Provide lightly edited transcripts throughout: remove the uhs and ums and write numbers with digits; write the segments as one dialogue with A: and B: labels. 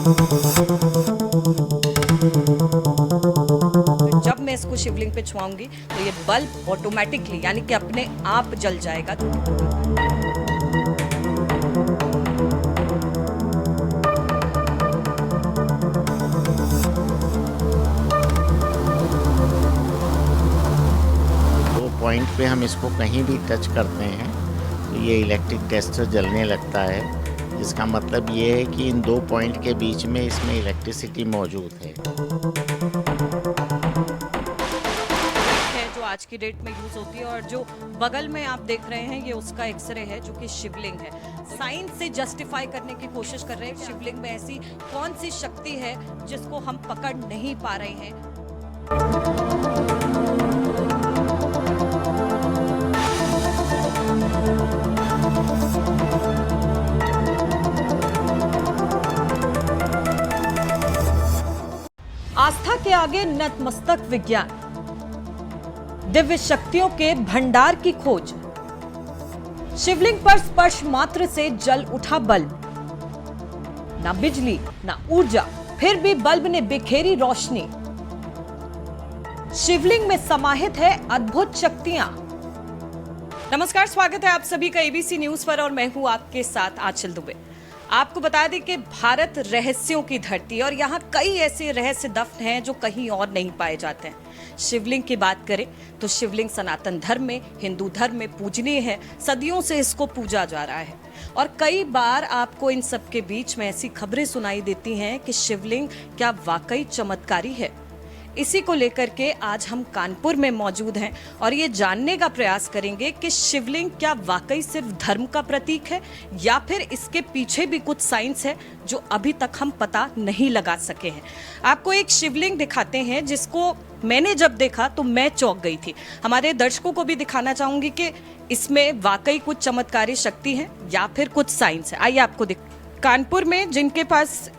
A: जब मैं इसको शिवलिंग पे छुआऊंगी तो ये बल्ब ऑटोमेटिकली यानी कि अपने आप जल जाएगा।
B: दो पॉइंट पे हम इसको कहीं भी टच करते हैं तो ये इलेक्ट्रिक टेस्टर जलने लगता है, जिसका मतलब ये है कि इन दो पॉइंट के बीच में इसमें इलेक्ट्रिसिटी मौजूद है।
A: जो आज की डेट में यूज होती है, और जो बगल में आप देख रहे हैं ये उसका एक्सरे है जो कि शिवलिंग है। साइंस से जस्टिफाई करने की कोशिश कर रहे हैं शिवलिंग में ऐसी कौन सी शक्ति है जिसको हम पकड़ नहीं पा रहे हैं। आस्था के आगे नतमस्तक विज्ञान, दिव्य शक्तियों के भंडार की खोज। शिवलिंग पर स्पर्श मात्र से जल उठा बल्ब। ना बिजली ना ऊर्जा, फिर भी बल्ब ने बिखेरी रोशनी। शिवलिंग में समाहित है अद्भुत शक्तियां। नमस्कार, स्वागत है आप सभी का एबीसी न्यूज पर और मैं हूं आपके साथ आंचल दुबे। आपको बता दें कि भारत रहस्यों की धरती है और यहाँ कई ऐसे रहस्य दफन हैं जो कहीं और नहीं पाए जाते हैं। शिवलिंग की बात करें तो शिवलिंग सनातन धर्म में, हिंदू धर्म में पूजनीय है। सदियों से इसको पूजा जा रहा है और कई बार आपको इन सब के बीच में ऐसी खबरें सुनाई देती हैं कि शिवलिंग क्या वाकई चमत्कारी है। इसी को लेकर के आज हम कानपुर में मौजूद हैं और ये जानने का प्रयास करेंगे कि शिवलिंग क्या वाकई सिर्फ धर्म का प्रतीक है या फिर इसके पीछे भी कुछ साइंस है जो अभी तक हम पता नहीं लगा सके हैं। आपको एक शिवलिंग दिखाते हैं जिसको मैंने जब देखा तो मैं चौंक गई थी। हमारे दर्शकों को भी दिखाना चाहूंगी कि इसमें वाकई कुछ चमत्कारी शक्ति है या फिर कुछ साइंस है। आइए आपको कानपुर में जिनके पास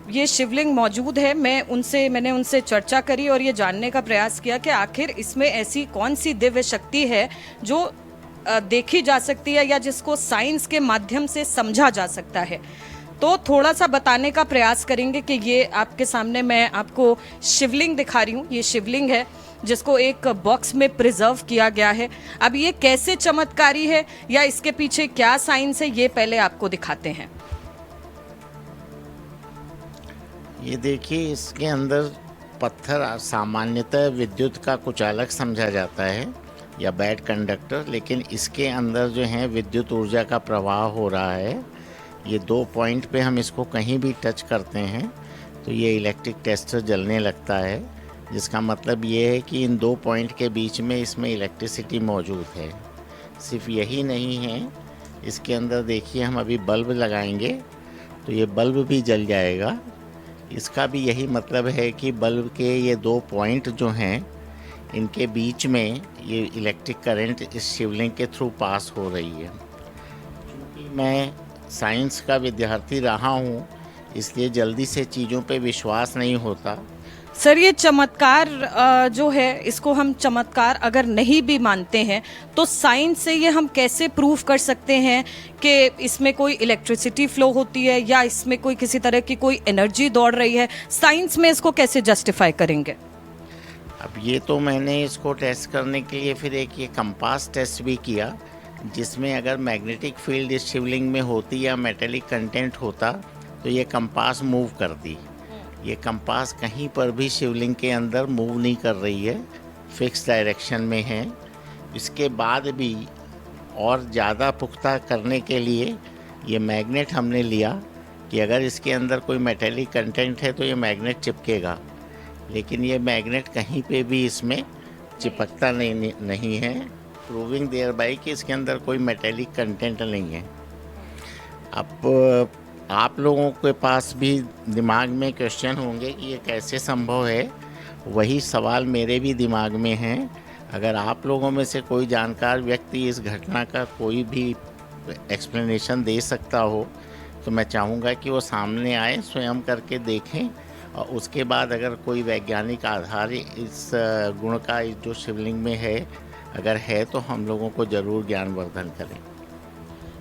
A: ये शिवलिंग मौजूद है, मैंने उनसे चर्चा करी और ये जानने का प्रयास किया कि आखिर इसमें ऐसी कौन सी दिव्य शक्ति है जो देखी जा सकती है या जिसको साइंस के माध्यम से समझा जा सकता है। तो थोड़ा सा बताने का प्रयास करेंगे कि ये आपके सामने मैं आपको शिवलिंग दिखा रही हूँ। ये शिवलिंग है जिसको एक बॉक्स में प्रिजर्व किया गया है। अब ये कैसे चमत्कारी है या इसके पीछे क्या साइंस है, ये पहले आपको दिखाते हैं।
B: ये देखिए, इसके अंदर पत्थर सामान्यतः विद्युत का कुछ अलग समझा जाता है या बैड कंडक्टर, लेकिन इसके अंदर जो है विद्युत ऊर्जा का प्रवाह हो रहा है। ये दो पॉइंट पे हम इसको कहीं भी टच करते हैं तो ये इलेक्ट्रिक टेस्टर जलने लगता है, जिसका मतलब ये है कि इन दो पॉइंट के बीच में इसमें इलेक्ट्रिसिटी मौजूद है। सिर्फ यही नहीं है, इसके अंदर देखिए हम अभी बल्ब लगाएंगे तो ये बल्ब भी जल जाएगा। इसका भी यही मतलब है कि बल्ब के ये दो पॉइंट जो हैं इनके बीच में ये इलेक्ट्रिक करंट इस शिवलिंग के थ्रू पास हो रही है। क्योंकि मैं साइंस का विद्यार्थी रहा हूँ इसलिए जल्दी से चीज़ों पे विश्वास नहीं होता।
A: सर, ये चमत्कार जो है इसको हम चमत्कार अगर नहीं भी मानते हैं तो साइंस से ये हम कैसे प्रूव कर सकते हैं कि इसमें कोई इलेक्ट्रिसिटी फ्लो होती है या इसमें कोई किसी तरह की कोई एनर्जी दौड़ रही है। साइंस में इसको कैसे जस्टिफाई करेंगे?
B: अब ये तो मैंने इसको टेस्ट करने के लिए फिर एक ये कंपास टेस्ट भी किया, जिसमें अगर मैग्नेटिक फील्ड इस शिवलिंग में होती या मेटेलिक कंटेंट होता तो ये कंपास मूव करती। ये कंपास कहीं पर भी शिवलिंग के अंदर मूव नहीं कर रही है, फिक्स डायरेक्शन में है। इसके बाद भी और ज़्यादा पुख्ता करने के लिए ये मैग्नेट हमने लिया कि अगर इसके अंदर कोई मेटेलिक कंटेंट है तो ये मैग्नेट चिपकेगा, लेकिन ये मैग्नेट कहीं पे भी इसमें चिपकता नहीं है, प्रूविंग देयर बाय कि इसके अंदर कोई मेटेलिक कंटेंट नहीं है। अब आप लोगों के पास भी दिमाग में क्वेश्चन होंगे कि ये कैसे संभव है। वही सवाल मेरे भी दिमाग में है। अगर आप लोगों में से कोई जानकार व्यक्ति इस घटना का कोई भी एक्सप्लेनेशन दे सकता हो तो मैं चाहूँगा कि वो सामने आए, स्वयं करके देखें और उसके बाद अगर कोई वैज्ञानिक आधार इस गुण का जो शिवलिंग में है अगर है तो हम लोगों को ज़रूर ज्ञानवर्धन करें।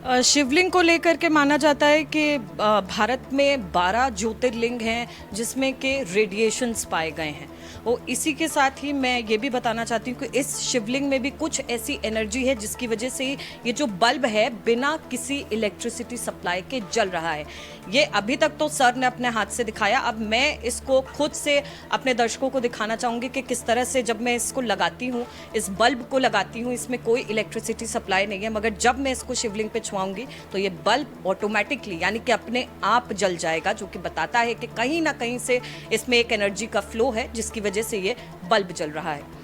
A: शिवलिंग को लेकर के माना जाता है कि भारत में 12 ज्योतिर्लिंग हैं जिसमें के रेडिएशंस पाए गए हैं। और इसी के साथ ही मैं ये भी बताना चाहती हूँ कि इस शिवलिंग में भी कुछ ऐसी एनर्जी है जिसकी वजह से ये जो बल्ब है बिना किसी इलेक्ट्रिसिटी सप्लाई के जल रहा है। ये अभी तक तो सर ने अपने हाथ से दिखाया, अब मैं इसको खुद से अपने दर्शकों को दिखाना चाहूँगी कि किस तरह से जब मैं इसको लगाती हूँ, इस बल्ब को लगाती हूँ, इसमें कोई इलेक्ट्रिसिटी सप्लाई नहीं है, मगर जब मैं इसको शिवलिंग पे छुआऊंगी तो ये बल्ब ऑटोमेटिकली यानी कि अपने आप जल जाएगा, जो कि बताता है कि कहीं ना कहीं से इसमें एक एनर्जी का फ्लो है जिसकी वजह से ये बल्ब जल रहा है।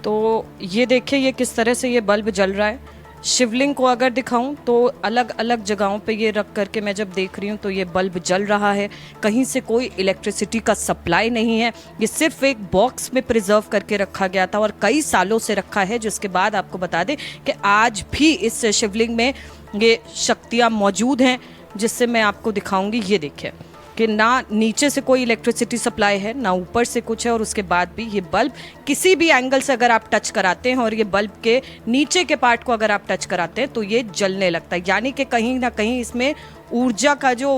A: तो ये देखिए ये किस तरह से ये बल्ब जल रहा है। शिवलिंग को अगर दिखाऊं तो अलग अलग जगहों पे ये रख करके मैं जब देख रही हूँ तो ये बल्ब जल रहा है, कहीं से कोई इलेक्ट्रिसिटी का सप्लाई नहीं है। ये सिर्फ एक बॉक्स में प्रिजर्व करके रखा गया था और कई सालों से रखा है, जिसके बाद आपको बता दें कि आज भी इस शिवलिंग में ये शक्तियाँ मौजूद हैं, जिससे मैं आपको दिखाऊंगी। ये देखिए कि ना नीचे से कोई इलेक्ट्रिसिटी सप्लाई है ना ऊपर से कुछ है, और उसके बाद भी ये बल्ब किसी भी एंगल से अगर आप टच कराते हैं और ये बल्ब के नीचे के पार्ट को अगर आप टच कराते हैं तो ये जलने लगता है, यानी कि कहीं ना कहीं इसमें ऊर्जा का जो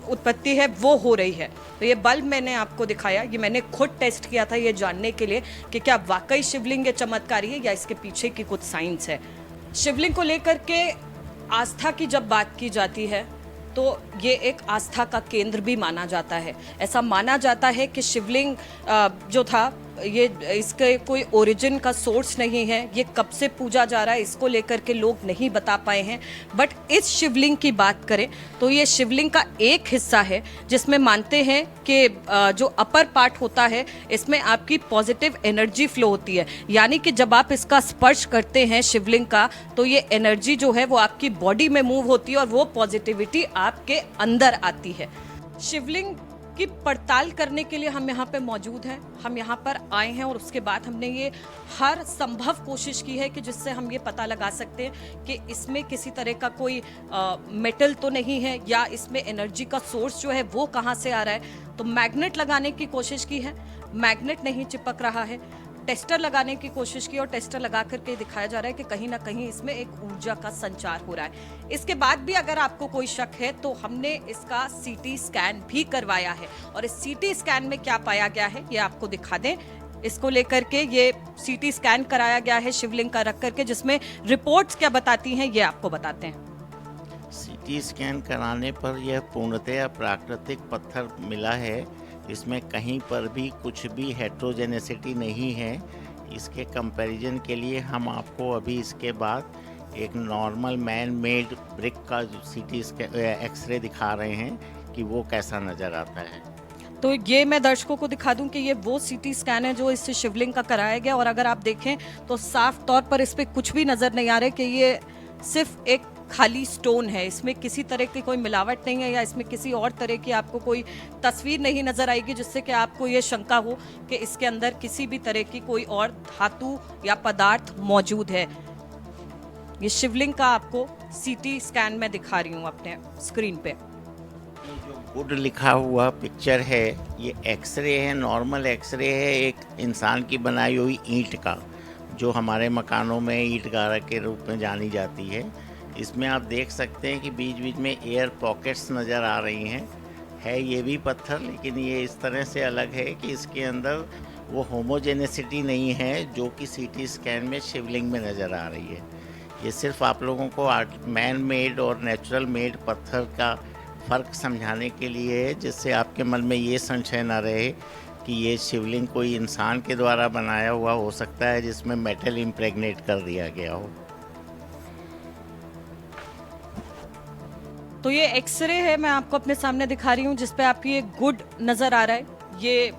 A: उत्पत्ति है वो हो रही है। तो ये बल्ब मैंने आपको दिखाया, ये मैंने खुद टेस्ट किया था ये जानने के लिए कि क्या वाकई शिवलिंग ये चमत्कारी है या इसके पीछे की कुछ साइंस है। शिवलिंग को लेकर के आस्था की जब बात की जाती है तो ये एक आस्था का केंद्र भी माना जाता है। ऐसा माना जाता है कि शिवलिंग जो था ये इसके कोई ओरिजिन का सोर्स नहीं है, ये कब से पूजा जा रहा है इसको लेकर के लोग नहीं बता पाए हैं। बट इस शिवलिंग की बात करें तो ये शिवलिंग का एक हिस्सा है जिसमें मानते हैं कि जो अपर पार्ट होता है इसमें आपकी पॉजिटिव एनर्जी फ्लो होती है, यानी कि जब आप इसका स्पर्श करते हैं शिवलिंग का तो ये एनर्जी जो है वो आपकी बॉडी में मूव होती है और वो पॉजिटिविटी आपके अंदर आती है। शिवलिंग की पड़ताल करने के लिए हम यहाँ पे मौजूद हैं, हम यहाँ पर आए हैं और उसके बाद हमने ये हर संभव कोशिश की है कि जिससे हम ये पता लगा सकते हैं कि इसमें किसी तरह का कोई मेटल तो नहीं है या इसमें एनर्जी का सोर्स जो है वो कहाँ से आ रहा है। तो मैग्नेट लगाने की कोशिश की है, मैग्नेट नहीं चिपक रहा है। टेस्टर लगाने की कोशिश की और टेस्टर लगा करके दिखाया जा रहा है कि कहीं ना कहीं इसमें एक ऊर्जा का संचार हो रहा है। इसके बाद भी अगर आपको कोई शक है तो हमने इसका सीटी स्कैन भी करवाया है और इस सीटी स्कैन में क्या पाया गया है ये आपको दिखा दें। इसको लेकर के ये सीटी स्कैन कराया गया है शिवलिंग का रख करके, जिसमें रिपोर्ट्स क्या बताती हैं ये आपको बताते हैं।
B: सीटी स्कैन कराने पर यह पूर्णतया प्राकृतिक पत्थर मिला है, इसमें कहीं पर भी कुछ भी हेट्रोजेनेसिटी नहीं है। इसके कंपैरिजन के लिए हम आपको अभी इसके बाद एक नॉर्मल मैन मेड ब्रिक का सीटी एक्सरे दिखा रहे हैं कि वो कैसा नज़र आता है।
A: तो ये मैं दर्शकों को दिखा दूं कि ये वो सीटी स्कैन है जो इस शिवलिंग का कराया गया और अगर आप देखें तो साफ तौर पर इस पर कुछ भी नज़र नहीं आ रहा है कि ये सिर्फ एक खाली स्टोन है, इसमें किसी तरह की कोई मिलावट नहीं है या इसमें किसी और तरह की आपको कोई तस्वीर नहीं नजर आएगी जिससे कि आपको ये शंका हो कि इसके अंदर किसी भी तरह की कोई और धातु या पदार्थ मौजूद है। ये शिवलिंग का आपको सीटी स्कैन में दिखा रही हूँ अपने स्क्रीन पे।
B: ये जो गुड लिखा हुआ पिक्चर है ये एक्सरे है, नॉर्मल एक्सरे है एक इंसान की बनाई हुई ईंट का, जो हमारे मकानों में ईंट गारा के रूप में जानी जाती है। इसमें आप देख सकते हैं कि बीच बीच में एयर पॉकेट्स नज़र आ रही हैं। है ये भी पत्थर, लेकिन ये इस तरह से अलग है कि इसके अंदर वो होमोजेनेसिटी नहीं है जो कि सीटी स्कैन में शिवलिंग में नज़र आ रही है। ये सिर्फ आप लोगों को मैन मेड और नेचुरल मेड पत्थर का फ़र्क समझाने के लिए है, जिससे आपके मन में ये संशय ना रहे कि ये शिवलिंग कोई इंसान के द्वारा बनाया हुआ हो सकता है जिसमें मेटल इम्प्रेग्नेट कर दिया गया हो।
A: तो ये एक्सरे है, मैं आपको अपने सामने दिखा रही हूँ जिस पे आपकी ये गुड नज़र आ रहा है। ये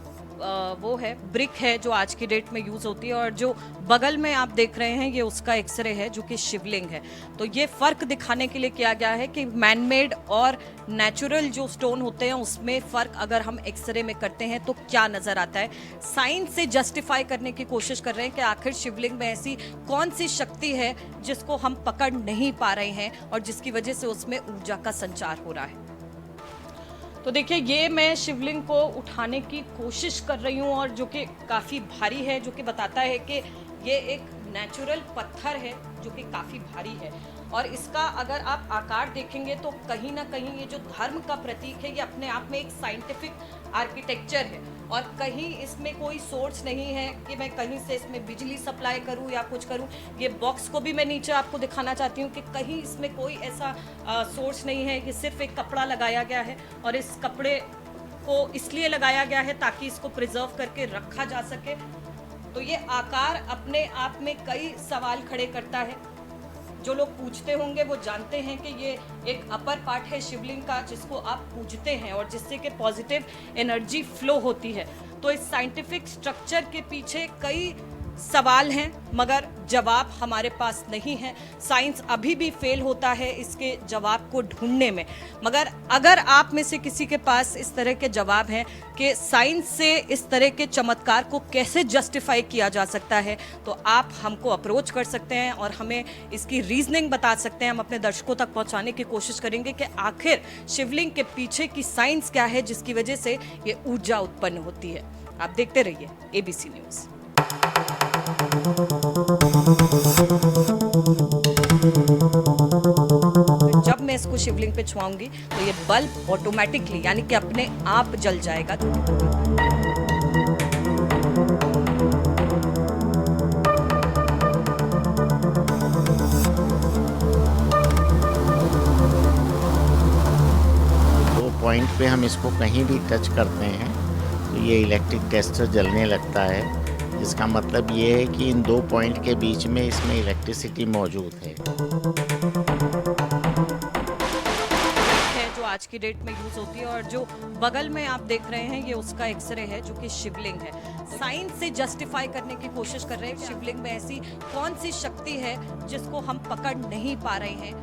A: वो है ब्रिक है जो आज की डेट में यूज़ होती है और जो बगल में आप देख रहे हैं ये उसका एक्सरे है जो कि शिवलिंग है। तो ये फ़र्क दिखाने के लिए किया गया है कि मैनमेड और नेचुरल जो स्टोन होते हैं उसमें फ़र्क अगर हम एक्सरे में करते हैं तो क्या नज़र आता है। साइंस से जस्टिफाई करने की कोशिश कर रहे हैं कि आखिर शिवलिंग में ऐसी कौन सी शक्ति है जिसको हम पकड़ नहीं पा रहे हैं और जिसकी वजह से उसमें ऊर्जा का संचार हो रहा है। तो देखिए, ये मैं शिवलिंग को उठाने की कोशिश कर रही हूँ और जो कि काफ़ी भारी है, जो कि बताता है कि ये एक नेचुरल पत्थर है जो कि काफ़ी भारी है। और इसका अगर आप आकार देखेंगे तो कहीं ना कहीं ये जो धर्म का प्रतीक है, ये अपने आप में एक साइंटिफिक आर्किटेक्चर है। और कहीं इसमें कोई सोर्स नहीं है कि मैं कहीं से इसमें बिजली सप्लाई करूं या कुछ करूं। ये बॉक्स को भी मैं नीचे आपको दिखाना चाहती हूं कि कहीं इसमें कोई ऐसा सोर्स नहीं है। ये सिर्फ एक कपड़ा लगाया गया है और इस कपड़े को इसलिए लगाया गया है ताकि इसको प्रिजर्व करके रखा जा सके। तो ये आकार अपने आप में कई सवाल खड़े करता है। जो लोग पूजते होंगे वो जानते हैं कि ये एक अपर पार्ट है शिवलिंग का, जिसको आप पूजते हैं और जिससे कि पॉजिटिव एनर्जी फ्लो होती है। तो इस साइंटिफिक स्ट्रक्चर के पीछे कई सवाल हैं, मगर जवाब हमारे पास नहीं है। साइंस अभी भी फेल होता है इसके जवाब को ढूंढने में। मगर अगर आप में से किसी के पास इस तरह के जवाब हैं कि साइंस से इस तरह के चमत्कार को कैसे जस्टिफाई किया जा सकता है, तो आप हमको अप्रोच कर सकते हैं और हमें इसकी रीजनिंग बता सकते हैं। हम अपने दर्शकों तक पहुंचाने की कोशिश करेंगे कि आखिर शिवलिंग के पीछे की साइंस क्या है जिसकी वजह से ये ऊर्जा उत्पन्न होती है। आप देखते रहिए ABC न्यूज़। जब मैं इसको शिवलिंग पे छुआऊंगी तो ये बल्ब ऑटोमेटिकली यानी कि अपने आप जल जाएगा।
B: दो पॉइंट पे हम इसको कहीं भी टच करते हैं तो ये इलेक्ट्रिक टेस्टर जलने लगता है। इसका मतलब ये है कि इन दो पॉइंट के बीच में इसमें इलेक्ट्रिसिटी मौजूद है।
A: जो आज की डेट में यूज होती है और जो बगल में आप देख रहे हैं ये उसका एक्सरे है जो कि शिवलिंग है। साइंस से जस्टिफाई करने की कोशिश कर रहे हैं शिवलिंग में ऐसी कौन सी शक्ति है जिसको हम पकड़ नहीं पा रहे हैं।